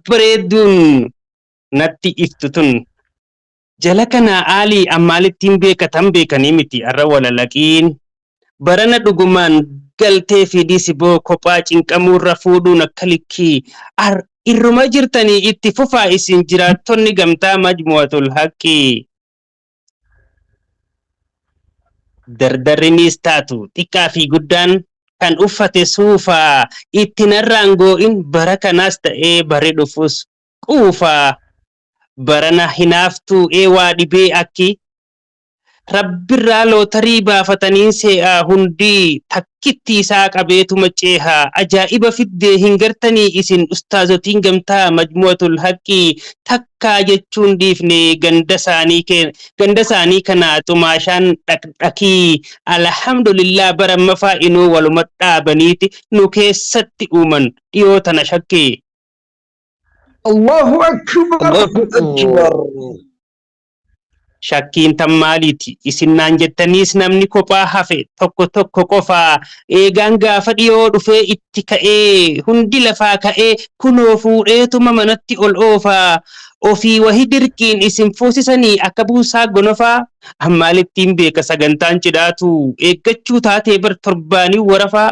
babbareedduun natti iftu tun jala kana aalii ammaalittiin beekatan beekanii miti arra walalaqiin barana dhugumaan galtee fi disiboo kophaa cinqamuurra fuudhuun akka likkii irruma jirtanii itti fufaa isin jiraattonni gamtaa majmu'atul haqqii dardarrinis taatu xiqqaa fi guddaan kan uffate suufaa itti narraan goo'in bara kanaas ta'ee bari dhufus quufaa barana hinaaftuu waa dhibee akki rabbirraa lootarii baafatanii se'aa hundii takkitti isaa qabeetuma ceehaa ajaa'iba fiddee hin gartanii isin ustaazotiin gamtaa majmu'atul haqqii takkaa jechuun dhiifne ganda isaanii kana xumaashaan dhaqdhaqii alhamdulillah barammafaa inuu waluma dhaabaniiti nu keessatti uuman dhiyoo tana shakkee. Allahu akbar. Shakkiin tan maaliiti isinnaan jettaniis namni kophaa hafe tokko qofaa eegaan gaafa dhiyoo dhufee itti ka'ee hundi lafaa ka'ee kunoo fuudheetuma manatti ol oofaa ofii wahi dirqiin isin fuusisanii akka buusaa gonofaa ammaalittiin beeka sagantaan cidhaatu eeggachuu taatee bar torbaanii warafaa.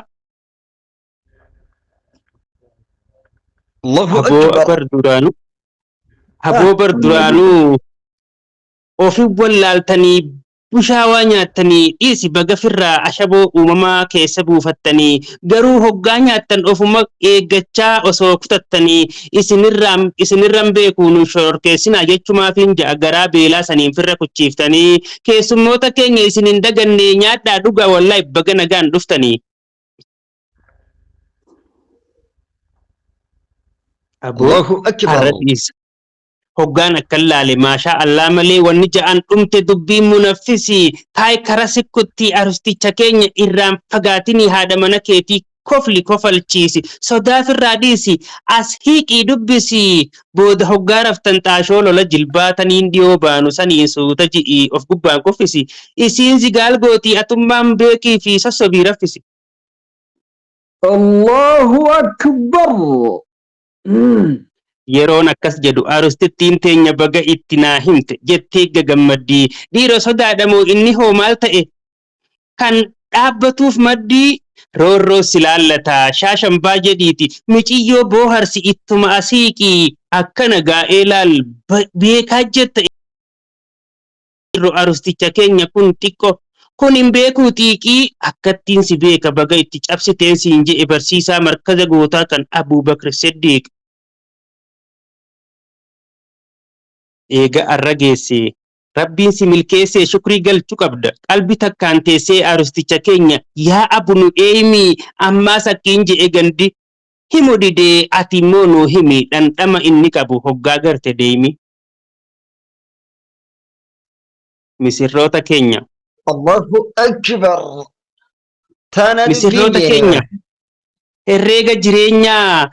Haboo bar duraanuu ofii wallaaltanii bushaawaa nyaattanii dhiisi bagafirraa ashaboo uumamaa keessa buufattanii garuu hoggaa nyaattan ofuma eeggachaa osoo kutattanii isinirran beekuu nu shororkeessinaa jechumaafiin ja'a garaa beelaa saniin firra kuchiiftanii keessummoota keenya isin hin daganne nyaadhaa dhugaa wallaahi baga nagaan dhuftanii. Allahu akbar. Hoggaan akkan laale maashaa Allah malee wanni ja'an dhumte dubbiin munaffisi taay kara sikkutti arusticha keenya irraan fagaatinii haadha mana keetii kofalchiisi sodaafirraa dhiisi as hiiqii dubbisi booda hoggaa raftan xaashoo lola jilbaataniin dhiyoo baanu saniin suuta ji'ii of gubbaan kuffisi isiin zigaal gootii atummaan beekii fi sossobii raffisi. Allahu akbar. Yeroon akkas jedhu arustittiin teenya baga itti naa himte jettee gagammaddii dhiira sodaadhamoo inni hoo maal ta'e kan dhaabbatuuf maddii roorroo silaallataa shaashambaa jedhiiti miciyyoo booharsi ittuma asiiqii akkana gaa'ee laal beekaa jetta irro arusticha keenya kun xiqqo kun hin beekuu xiiqii akkattiin si beeka baga itti cabsiteen siin je'e barsiisaa markaza gootaa kan Abuubakr Siddiiq. Eega arra geesse rabbiin si milkeessee shukrii galchuu qabda qalbi takkaan teessee arusticha keenya yaa abunu eemi ammaa sakkiin je'e gandi himu didee ati immoo nuu himi dhandhama inni qabu hoggaa garte deemi. Misirroota keenya. Allahu akbar. Misirroota keenya. Herreega jireenyaa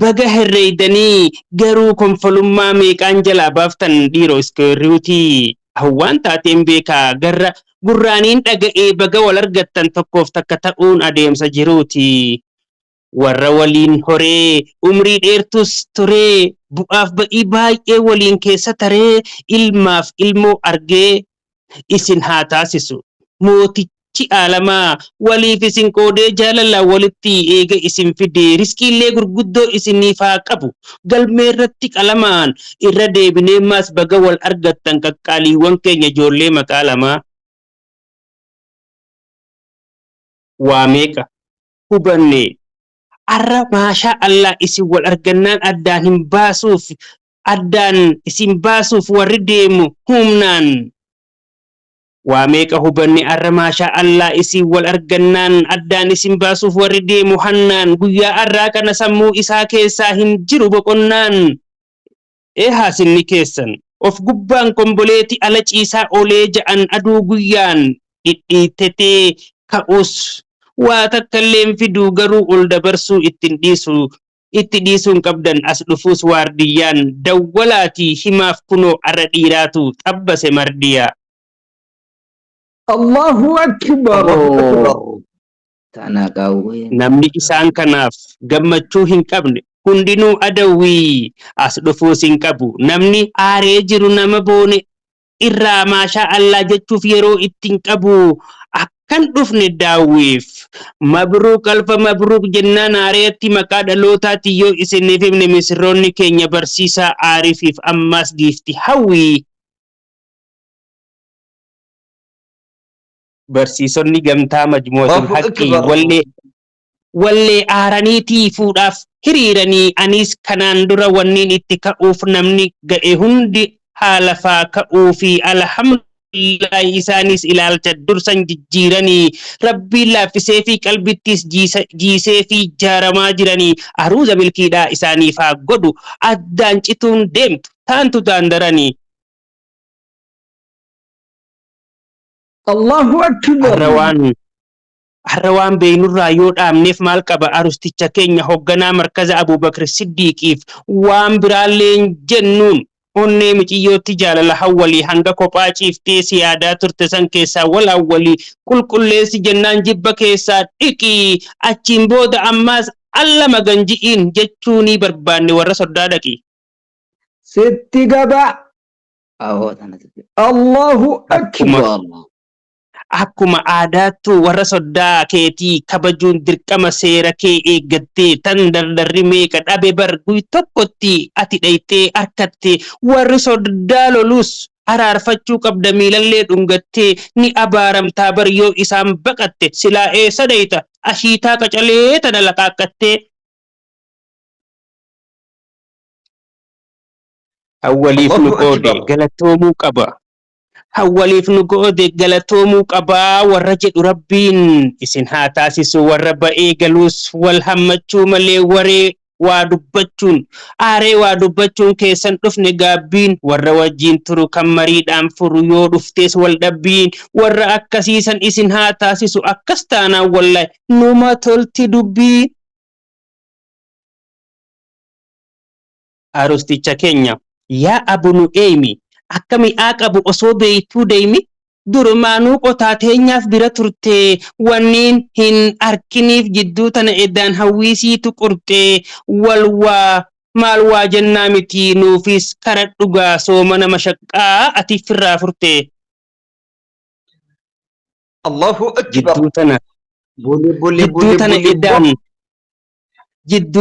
baga herreeydanii garuu konfolummaa meeqaan jalaa baaftan dhiiroo iskeerriutii hawwaan taateen beekaa garra gurraaniin dhaga'ee baga wal argattan tokkoof takka ta'uun adeemsa jiruuti. Warra waliin horee umrii dheertus turee bu'aaf ba'ii baay'ee waliin keessa taree ilmaaf ilmoo argee isin haa taasisu mootichi alamaa waliif isin qoodee jaalala walitti eega isin fidee riskiillee gurguddoo isiniif haa qabu galmee irratti qalamaan irra deebinee maas baga wal argattan qaqqaaliiwwan keenya ijoollee maqaa lamaa. Waa meeqa hubanne arra maashaa Allah isin wal argannaan addaan isin baasuuf warri deemu humnaan. Waa meeqa hubanne arra maashaa Allah isin wal argannaan addaan isin baasuuf warri deemu hannaan guyyaa arraa kana sammuu isaa keessaa hin jiru boqonnaan. Haasinni keessan of gubbaan komboleeti ala ciisaa olee ja'an aduu guyyaan dhidhiitetee ka'us waa takkalleen fiduu garuu ol dabarsuu itti dhiisuun qabdan as dhufuus waardiyyaan dawwalaatii himaaf kunoo arra dhiiraatu xabbase mardiyaa. Allahu akbar. Namni isaan kanaaf gammachuu hin qabne hundinuu adawwii as dhufuus hin qabu namni aaree jiru nama boone irraa maashaa Allah jechuuf yeroo ittiin qabu akkan dhufne daawwiif mabruuk alfa mabruuk jennaan aareetti maqaa dhalootaatti yoo isiniif himne misirroonni keenya barsiisaa aariifiif ammaas giifti hawwii barsiisonni gamtaa majmuu'atul haqqii wallee aaraniitii fuudhaaf hiriiranii anis kanaan dura wanniin itti ka'uuf namni ga'e hundi haalafaa ka'uu fi alhamdulillah isaanis ilaalcha dursan jijjiiranii rabbiin laaffisee fi qalbittis jiisee fi jaaramaa jiranii aruuza milkiidhaa isaaniif haa godhu addaan cituun deemtu taantu taandaranii. Allahu akbar. Harrawaan beenurraa yoo dhaamneef maal qaba arusticha keenya hogganaa markaza Abubakar Siddiqiif waan biraalleen jennuun onnee miciyyootti jaalala hawwalii hanga kophaa ciiftee siyaadaa turte san keessaa walawwalii qulqulleessi jennaan jibba keessaa dhiqii achiin booda ammaas alla maganji'iin jechuunii barbaanne warra soddaa dhaqi. Sitti gaba. Allahu akbar. Akkuma aadaattu warra soddaa keetii kabajuun dirqama seera kee eeggattee tan dardarri meeqa dhabe barguu tokkotti ati dhayxee harkatte warri soddaa lolus araarfachuu qabda miilallee dhungattee ni abaaramtaa bar yoo isaan baqatte silaa eessa dhayta ashiitaa qacalee tana laqaaqqattee. Hawwaliif nu qoode galatoomuu qaba. Hawwaliif nu qoode galatoomuu qabaa warra jedhu rabbiin isin haa taasisu warra ba'ee galuus wal hammachuu malee waree waa dubbachuun aaree waa dubbachuun keessan dhufne gaabbiin warra wajjiin turu kan mariidhaan furu yoo dhuftees wal dhabbiin warra akkasiisan isin haa taasisu akkas taanaan wallahi numa tolti dubbiin. Arusticha keenya yaa abunu eemi akka mi'aa qabu osoo beeytuu deemi durumaanuu qotaa teenyaaf bira turte wanniin hin arkiniif jidduu tana eddaan hawwiisiitu qurte maal waa jennaa miti nuufis kara dhugaa soomana mashaqqaa ati firraa furte. Allahu akbar. Jidduu tana eddaan jidduu